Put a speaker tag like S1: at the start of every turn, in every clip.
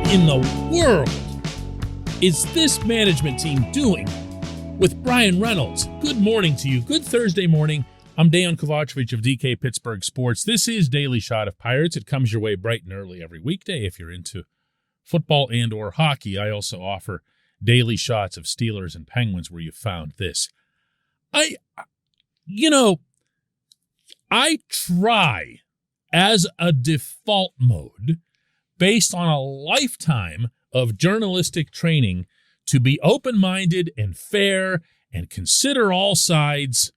S1: in the world is this management team doing with Bryan Reynolds? Good morning to you. Good Thursday morning. I'm Dejan Kovacevic of DK Pittsburgh Sports. This is Daily Shot of Pirates. It comes your way bright and early every weekday if you're into football and or hockey. I also offer daily shots of Steelers and Penguins where you found this. I try as a default mode, based on a lifetime of journalistic training, to be open-minded and fair and consider all sides,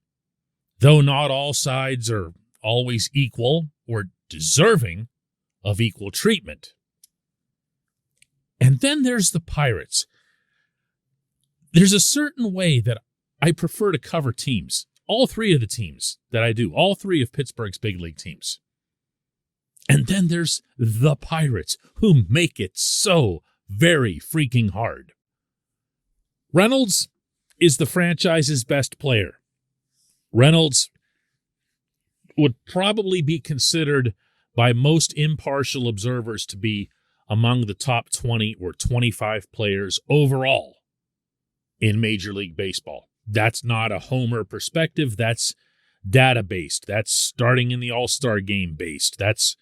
S1: though not all sides are always equal or deserving of equal treatment. And then there's the Pirates. There's a certain way that I prefer to cover teams. All three of the teams that I do, all three of Pittsburgh's big league teams. And then there's the Pirates, who make it so very freaking hard. Reynolds is the franchise's best player. Reynolds would probably be considered by most impartial observers to be among the top 20 or 25 players overall in Major League Baseball. That's not a homer perspective. That's data-based. That's starting in the All-Star game based. That's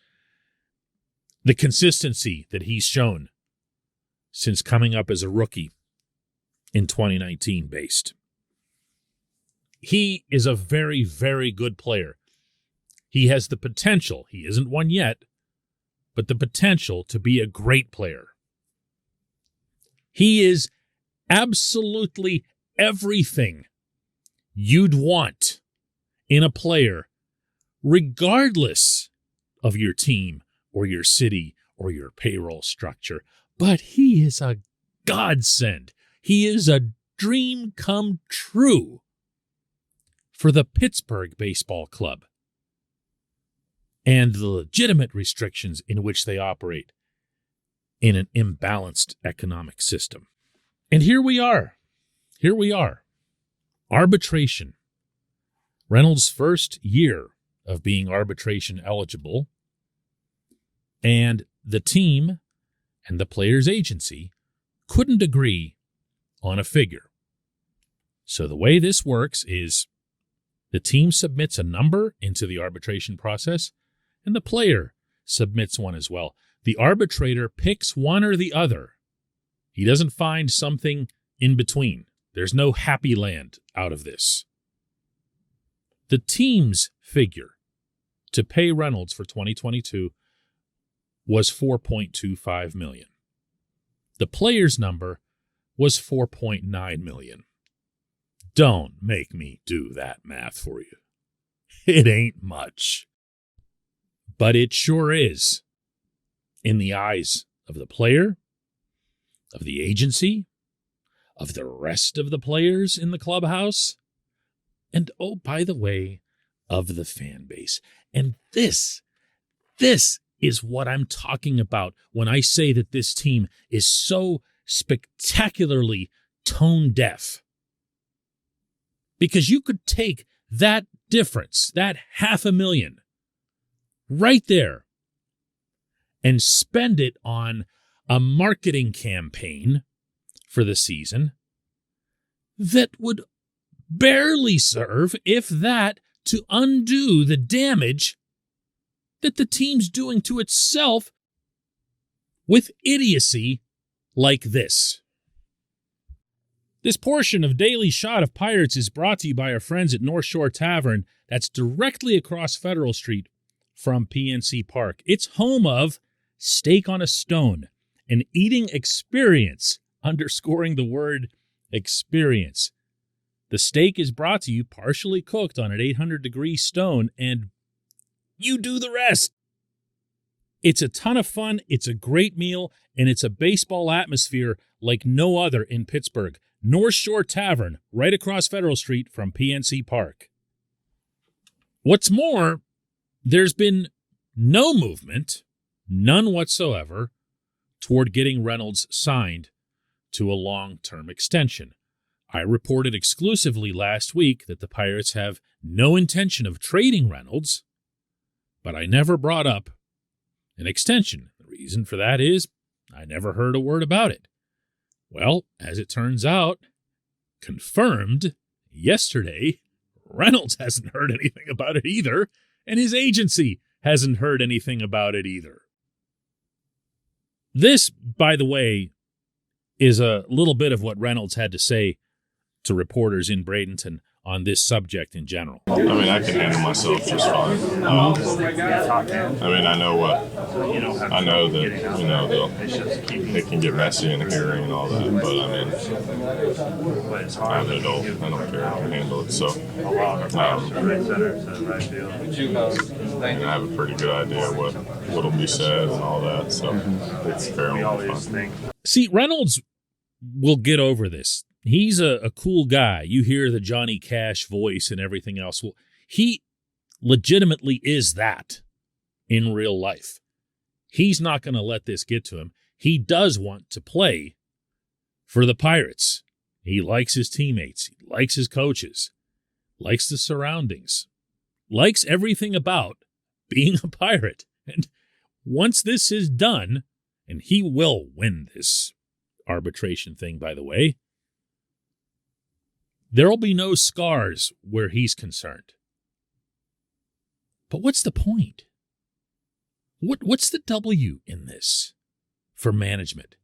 S1: the consistency that he's shown since coming up as a rookie in 2019 based. He is a very, very good player. He has the potential, he isn't one yet, but the potential to be a great player. He is absolutely everything you'd want in a player, regardless of your team or your city or your payroll structure. But he is a godsend. He is a dream come true for the Pittsburgh Baseball Club and the legitimate restrictions in which they operate in an imbalanced economic system. And here we are. Here we are. Arbitration. Reynolds' first year of being arbitration eligible, and the team and the players' agency couldn't agree on a figure. So the way this works is the team submits a number into the arbitration process, and the player submits one as well. The arbitrator picks one or the other. He doesn't find something in between. There's no happy land out of this. The team's figure to pay Reynolds for 2022 was $4.25 million. The player's number was $4.9 million. Don't make me do that math for you. It ain't much. But it sure is in the eyes of the player, of the agency, of the rest of the players in the clubhouse, and, oh, by the way, of the fan base. And this is what I'm talking about when I say that this team is so spectacularly tone deaf. Because you could take that difference, that $500,000, right there, and spend it on a marketing campaign for the season that would barely serve, if that, to undo the damage that the team's doing to itself with idiocy like this. This portion of Daily Shot of Pirates is brought to you by our friends at North Shore Tavern. That's directly across Federal Street from PNC Park. It's home of Steak on a Stone, an eating experience, underscoring the word experience. The steak is brought to you partially cooked on an 800-degree stone, and you do the rest. It's a ton of fun, it's a great meal, and it's a baseball atmosphere like no other in Pittsburgh. North Shore Tavern, right across Federal Street from PNC Park. What's more, there's been no movement, none whatsoever, toward getting Reynolds signed to a long-term extension. I reported exclusively last week that the Pirates have no intention of trading Reynolds, but I never brought up an extension. The reason for that is I never heard a word about it. Well, as it turns out, confirmed yesterday, Reynolds hasn't heard anything about it either, and his agency hasn't heard anything about it either. This, by the way, is a little bit of what Reynolds had to say to reporters in Bradenton on this subject in general.
S2: I mean, I can handle myself just fine. I mean, I know that, it can get messy in the hearing and all that, but I mean, I'm an adult. I don't care. I can handle it. So, and I have a pretty good idea what'll be said and all that. So, it's fairly fun.
S1: See, Reynolds will get over this. He's a cool guy. You hear the Johnny Cash voice and everything else. Well, he legitimately is that in real life. He's not going to let this get to him. He does want to play for the Pirates. He likes his teammates. He likes his coaches. Likes the surroundings. Likes everything about being a Pirate. And once this is done, and he will win this arbitration thing, by the way, there'll be no scars where he's concerned. But what's the point? What's the W in this for management?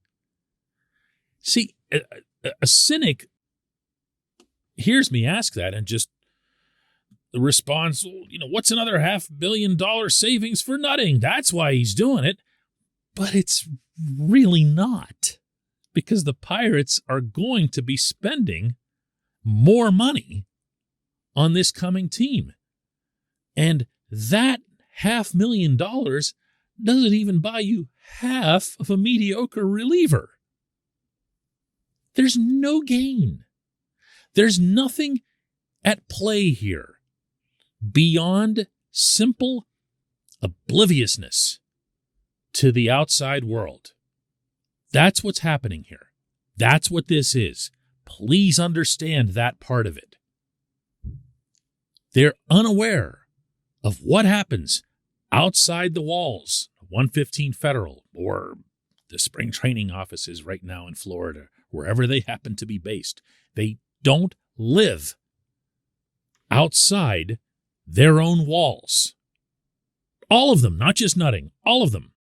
S1: See, a cynic hears me ask that and just responds, what's another $500 million savings for Nutting? That's why he's doing it. But it's really not, because the Pirates are going to be spending more money on this coming team. And that $500,000 doesn't even buy you half of a mediocre reliever. There's no gain. There's nothing at play here beyond simple obliviousness to the outside world. That's what's happening here. That's what this is. Please understand that part of it. They're unaware of what happens outside the walls of 115 Federal or the spring training offices right now in Florida, wherever they happen to be based. They don't live outside their own walls. All of them, not just Nutting, all of them.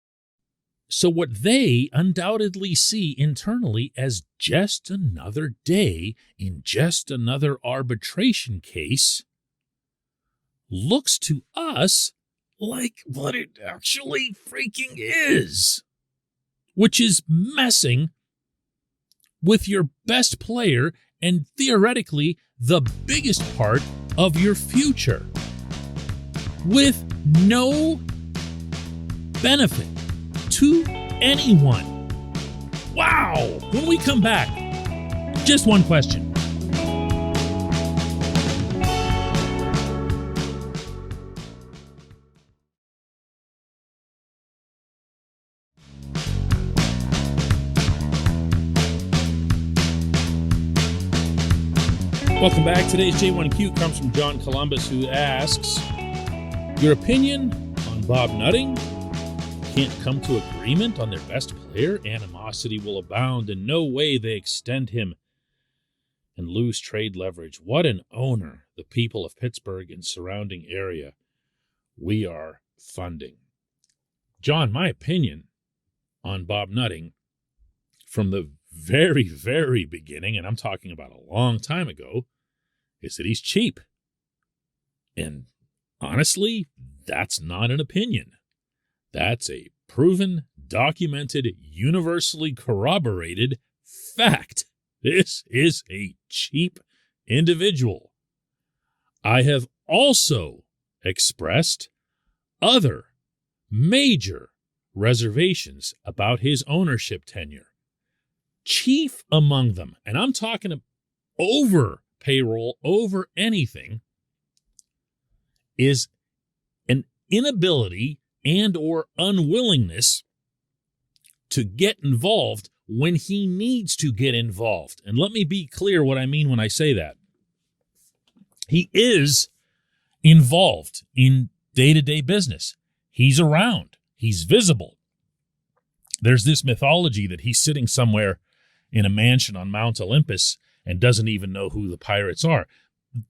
S1: So what they undoubtedly see internally as just another day in just another arbitration case looks to us like what it actually freaking is, which is messing with your best player and theoretically the biggest part of your future with no benefit to anyone. Wow! When we come back, just one question. Welcome back. Today's J1Q comes from John Columbus, who asks, your opinion on Bob Nutting? Can't come to agreement on their best player? Animosity will abound. In no way they extend him and lose trade leverage. What an owner, the people of Pittsburgh and surrounding area we are funding. John, my opinion on Bob Nutting from the very, very beginning, and I'm talking about a long time ago, is that he's cheap. And honestly, that's not an opinion. That's a proven, documented, universally corroborated fact. This is a cheap individual. I have also expressed other major reservations about his ownership tenure. Chief among them, and I'm talking over payroll, over anything, is an inability and or unwillingness to get involved when he needs to get involved. And let me be clear what I mean when I say that. He is involved in day-to-day business. He's around. He's visible. There's this mythology that he's sitting somewhere in a mansion on Mount Olympus and doesn't even know who the Pirates are.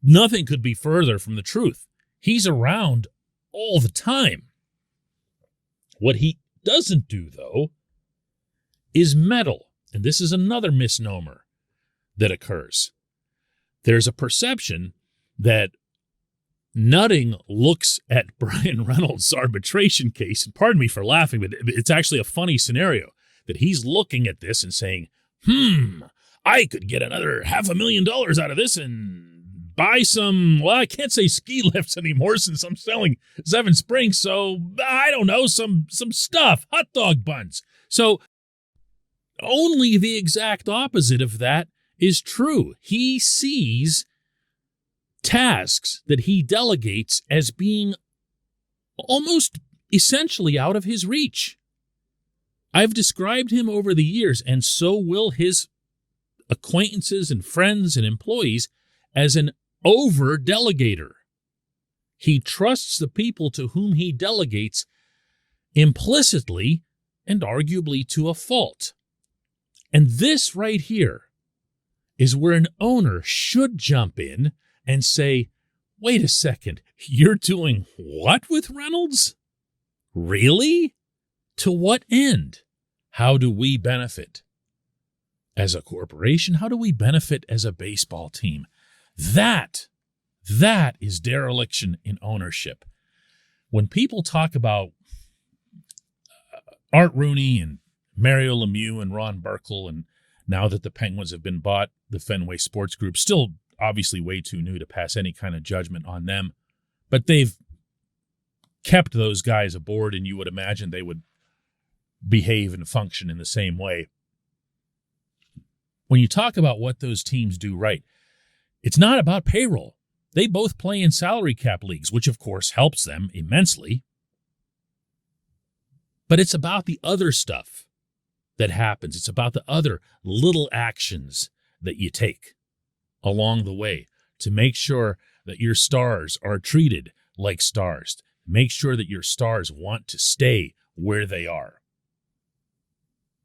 S1: Nothing could be further from the truth. He's around all the time. What he doesn't do, though, is meddle. And this is another misnomer that occurs. There's a perception that Nutting looks at Bryan Reynolds' arbitration case, and pardon me for laughing, but it's actually a funny scenario, that he's looking at this and saying, I could get another $500,000 out of this and buy some, well, I can't say ski lifts anymore since I'm selling Seven Springs, so I don't know, some stuff, hot dog buns. So only the exact opposite of that is true. He sees tasks that he delegates as being almost essentially out of his reach. I've described him over the years, and so will his acquaintances and friends and employees, as an over-delegator. He trusts the people to whom he delegates implicitly and arguably to a fault. And this right here is where an owner should jump in and say, wait a second, you're doing what with Reynolds? Really? To what end? How do we benefit? As a corporation, how do we benefit as a baseball team? That is dereliction in ownership. When people talk about Art Rooney and Mario Lemieux and Ron Burkle, and now that the Penguins have been bought, the Fenway Sports Group, still obviously way too new to pass any kind of judgment on them, but they've kept those guys aboard, and you would imagine they would behave and function in the same way. When you talk about what those teams do right, it's not about payroll. They both play in salary cap leagues, which of course helps them immensely. But it's about the other stuff that happens. It's about the other little actions that you take along the way to make sure that your stars are treated like stars. Make sure that your stars want to stay where they are.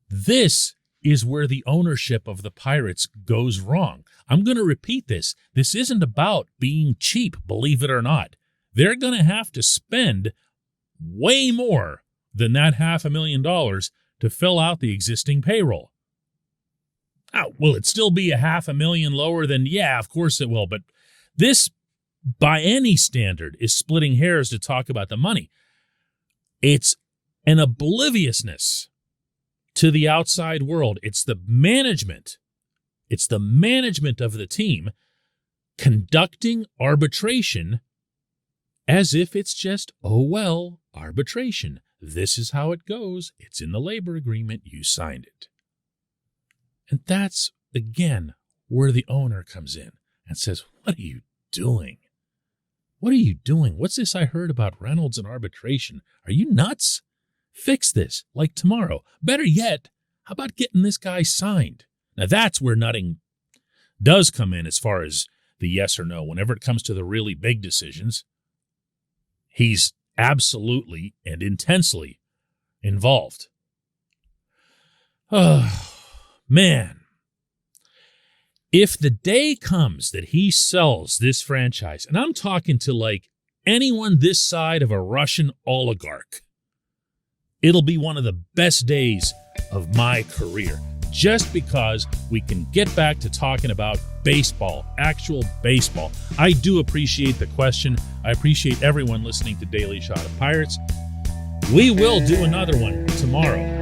S1: This is where the ownership of the Pirates goes wrong. I'm going to repeat this. This isn't about being cheap, believe it or not. They're going to have to spend way more than that $500,000 to fill out the existing payroll. Now, will it still be $500,000 lower than? Yeah, of course it will. But this, by any standard, is splitting hairs to talk about the money. It's an obliviousness to the outside world. It's the management. It's the management of the team conducting arbitration as if it's just, oh, well, arbitration. This is how it goes. It's in the labor agreement. You signed it. And that's, again, where the owner comes in and says, what are you doing? What are you doing? What's this I heard about Reynolds and arbitration? Are you nuts? Fix this, like tomorrow. Better yet, how about getting this guy signed? Now, that's where nutting does come in as far as the yes or no. Whenever it comes to the really big decisions, he's absolutely and intensely involved. Oh, man. If the day comes that he sells this franchise, and I'm talking to like anyone this side of a Russian oligarch, it'll be one of the best days of my career, just because we can get back to talking about baseball, actual baseball. I do appreciate the question. I appreciate everyone listening to Daily Shot of Pirates. We will do another one tomorrow.